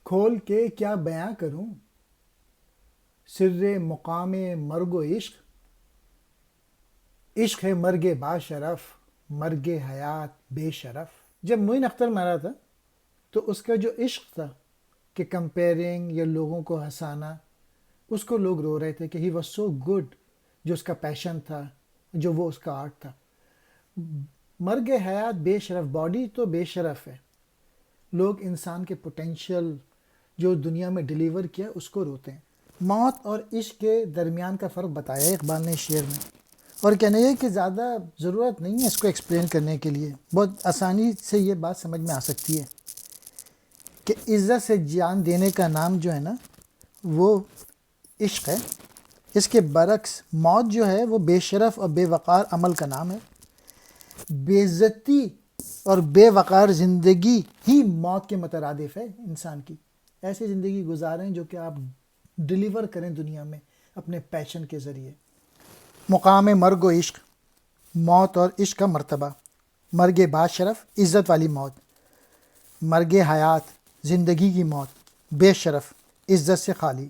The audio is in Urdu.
کھول کے کیا بیاں کروں سر مقام مرگ و عشق. عشق ہے مرگ با شرف، مرگ حیات بے شرف. جب معین اختر مرا تھا تو اس کا جو عشق تھا کہ کمپیئرنگ یا لوگوں کو ہنسانا، اس کو لوگ رو رہے تھے کہ ہی واز سو گڈ، جو اس کا پیشن تھا، جو وہ اس کا آرٹ تھا. مرگ حیات بے شرف، باڈی تو بے شرف ہے، لوگ انسان کے پوٹینشیل جو دنیا میں ڈیلیور کیا اس کو روتے ہیں. موت اور عشق کے درمیان کا فرق بتایا اقبال نے شعر میں، اور کہنا یہ کہ زیادہ ضرورت نہیں ہے اس کو ایکسپلین کرنے کے لیے، بہت آسانی سے یہ بات سمجھ میں آ سکتی ہے کہ عزت سے جان دینے کا نام جو ہے نا وہ عشق ہے. اس کے برعکس موت جو ہے وہ بے شرف اور بے وقار عمل کا نام ہے. بے عزتی اور بے وقار زندگی ہی موت کے مترادف ہے انسان کی. ایسی زندگی گزاریں جو کہ آپ ڈیلیور کریں دنیا میں اپنے پیشن کے ذریعے. مقام مرگ و عشق، موت اور عشق کا مرتبہ. مرگ با شرف، عزت والی موت. مرگ حیات، زندگی کی موت. بے شرف، عزت سے خالی.